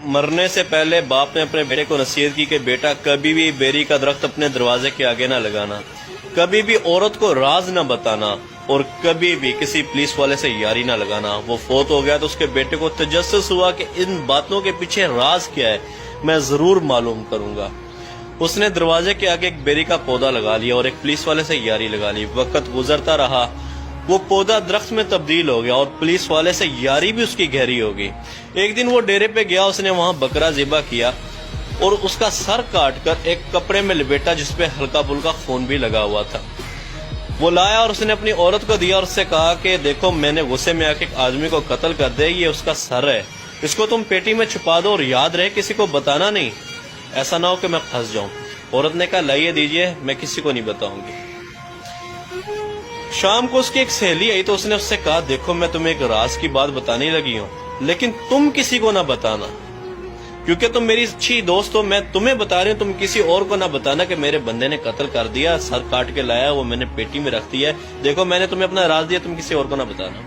مرنے سے پہلے باپ نے اپنے بیٹے کو نصیحت کی کہ بیٹا کبھی بھی بیری کا درخت اپنے دروازے کے آگے نہ لگانا، کبھی بھی عورت کو راز نہ بتانا، اور کبھی بھی کسی پولیس والے سے یاری نہ لگانا۔ وہ فوت ہو گیا تو اس کے بیٹے کو تجسس ہوا کہ ان باتوں کے پیچھے راز کیا ہے، میں ضرور معلوم کروں گا۔ اس نے دروازے کے آگے ایک بیری کا پودا لگا لیا اور ایک پولیس والے سے یاری لگا لی۔ وقت گزرتا رہا، وہ پودا درخت میں تبدیل ہو گیا اور پولیس والے سے یاری بھی اس کی گہری ہو گئی۔ ایک دن وہ ڈیرے پہ گیا، اس نے وہاں بکرا ذبح کیا اور اس کا سر کاٹ کر ایک کپڑے میں لپیٹا جس پہ ہلکا پھلکا خون بھی لگا ہوا تھا۔ وہ لایا اور اس نے اپنی عورت کو دیا اور اس سے کہا کہ دیکھو میں نے غصے میں آ کے ایک آدمی کو قتل کر دے، یہ اس کا سر ہے، اس کو تم پیٹی میں چھپا دو اور یاد رہے کسی کو بتانا نہیں، ایسا نہ ہو کہ میں پھنس جاؤں۔ عورت نے کہا لائیے دیجئے، میں کسی کو نہیں بتاؤں گی۔ شام کو اس کی ایک سہیلی آئی تو اس نے اس سے کہا دیکھو میں تمہیں ایک راز کی بات بتانے لگی ہوں، لیکن تم کسی کو نہ بتانا، کیونکہ تم میری اچھی دوست ہو، میں تمہیں بتا رہی ہوں، تم کسی اور کو نہ بتانا کہ میرے بندے نے قتل کر دیا، سر کاٹ کے لایا، وہ میں نے پیٹی میں رکھ دیا ہے، دیکھو میں نے تمہیں اپنا راز دیا، تم کسی اور کو نہ بتانا۔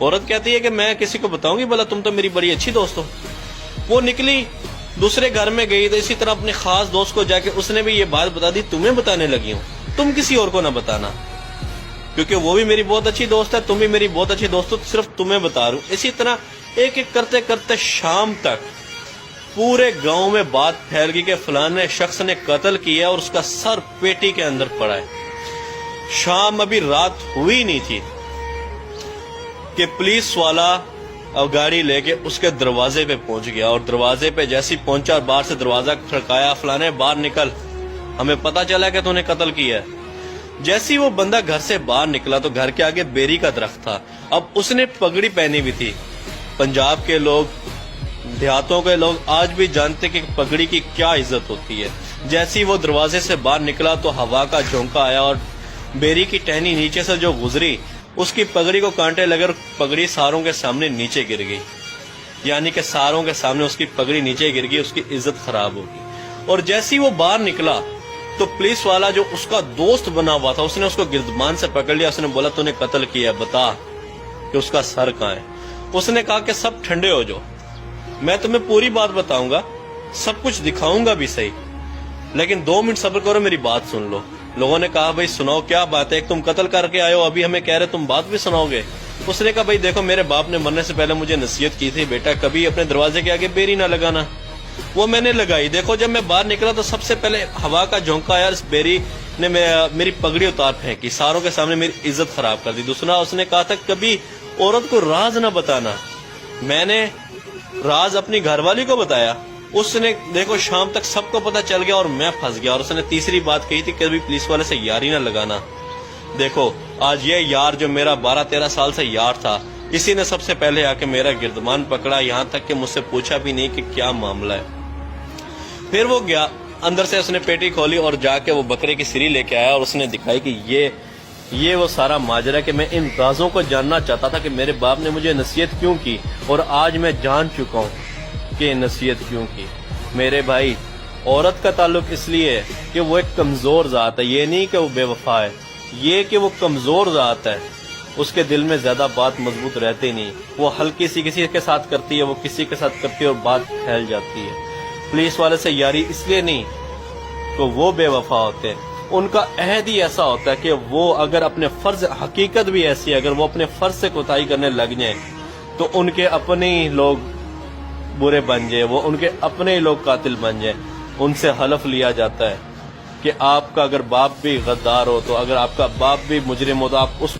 عورت کہتی ہے کہ میں کسی کو بتاؤں گی، بھلا تم تو میری بڑی اچھی دوست ہو۔ وہ نکلی، دوسرے گھر میں گئی تو اسی طرح اپنے خاص دوست کو جا کے اس نے بھی یہ بات بتا دی، تمہیں بتانے لگی ہوں، تم کسی اور کو نہ بتانا، کیونکہ وہ بھی میری بہت اچھی دوست ہے، تم بھی میری بہت اچھی دوست ہو، صرف تمہیں بتا رہا ہوں۔ اسی طرح ایک ایک کرتے کرتے شام تک پورے گاؤں میں بات پھیل گئی کہ فلانے شخص نے قتل کیا اور اس کا سر پیٹی کے اندر پڑا ہے۔ شام ابھی رات ہوئی نہیں تھی کہ پولیس والا اب گاڑی لے کے اس کے دروازے پہ پہنچ گیا، اور دروازے پہ جیسی پہنچا اور باہر سے دروازہ کھڑکایا، فلانے باہر نکل، ہمیں پتہ چلا کہ تو نے قتل کیا ہے۔ جیسی وہ بندہ گھر سے باہر نکلا تو گھر کے آگے بیری کا درخت تھا، اب اس نے پگڑی پہنی ہوئی تھی۔ پنجاب کے لوگ، دیہاتوں کے لوگ آج بھی جانتے کہ پگڑی کی کیا عزت ہوتی ہے۔ جیسی وہ دروازے سے باہر نکلا تو ہوا کا جھونکا آیا اور بیری کی ٹہنی نیچے سے جو گزری اس کی پگڑی کو کانٹے لگے اور پگڑی ساروں کے سامنے نیچے گر گئی، یعنی کہ ساروں کے سامنے اس کی پگڑی نیچے گر گئی، اس کی عزت خراب ہوگی۔ اور جیسی وہ باہر نکلا تو پولیس والا جو اس کا دوست بنا ہوا تھا اس نے اس کو گردمان سے پکڑ لیا، اس نے بولا تو نے قتل کیا، بتا کہ اس کا سر کہاں ہے۔ اس نے کہا کہ سب ٹھنڈے ہو جاؤ، میں تمہیں پوری بات بتاؤں گا، سب کچھ دکھاؤں گا بھی صحیح، لیکن 2 منٹ صبر کرو، میری بات سن لو۔ لوگوں نے کہا بھائی سناؤ کیا بات ہے، ایک تم قتل کر کے آئے ہو، ابھی ہمیں کہہ رہے تم بات بھی سناؤ گے۔ اس نے کہا بھائی دیکھو میرے باپ نے مرنے سے پہلے مجھے نصیحت کی تھی بیٹا کبھی اپنے دروازے کے آگے بیری نہ لگانا، وہ میں نے لگائی، دیکھو جب میں باہر نکلا تو سب سے پہلے ہوا کا جھونکا آیا، اس بیری نے میری پگڑی اتار پھینکی، ساروں کے سامنے میری عزت خراب کر دی۔ دوسرا اس نے کہا تھا کبھی عورت کو راز نہ بتانا، میں نے راز اپنی گھر والی کو بتایا، اس نے دیکھو شام تک سب کو پتہ چل گیا اور میں پھنس گیا۔ اور اس نے تیسری بات کہی تھی کبھی پولیس والے سے یاری نہ لگانا، دیکھو آج یہ یار جو میرا 12-13 سال سے یار تھا، اسی نے سب سے پہلے آ کے میرا گردمان پکڑا، یہاں تک کہ مجھ سے پوچھا بھی نہیں کہ کیا معاملہ ہے۔ پھر وہ گیا اندر سے، اس نے پیٹی کھولی اور جا کے وہ بکرے کی سری لے کے آیا اور اس نے دکھائی کہ یہ وہ سارا ماجرا کہ میں ان رازوں کو جاننا چاہتا تھا کہ میرے باپ نے مجھے نصیحت کیوں کی، اور آج میں جان چکا ہوں کہ نصیحت کیوں کی۔ میرے بھائی عورت کا تعلق اس لیے ہے کہ وہ ایک کمزور ذات ہے، یہ نہیں کہ وہ بے وفا ہے، یہ کہ وہ کمزور ذات ہے، اس کے دل میں زیادہ بات مضبوط رہتی نہیں، وہ ہلکی سی کسی کے ساتھ کرتی ہے، وہ کسی کے ساتھ کرتی ہے اور بات پھیل جاتی ہے۔ پولیس والے سے یاری اس لیے نہیں تو وہ بے وفا ہوتے ہیں، ان کا عہد ہی ایسا ہوتا ہے کہ وہ اگر اپنے فرض، حقیقت بھی ایسی ہے، اگر وہ اپنے فرض سے کوتاہی کرنے لگ جائیں تو ان کے اپنے ہی لوگ برے بن جائیں، وہ ان کے اپنے ہی لوگ قاتل بن جائیں۔ ان سے حلف لیا جاتا ہے کہ آپ کا اگر باپ بھی غدار ہو، تو اگر آپ کا باپ بھی مجرم ہو تو آپ اس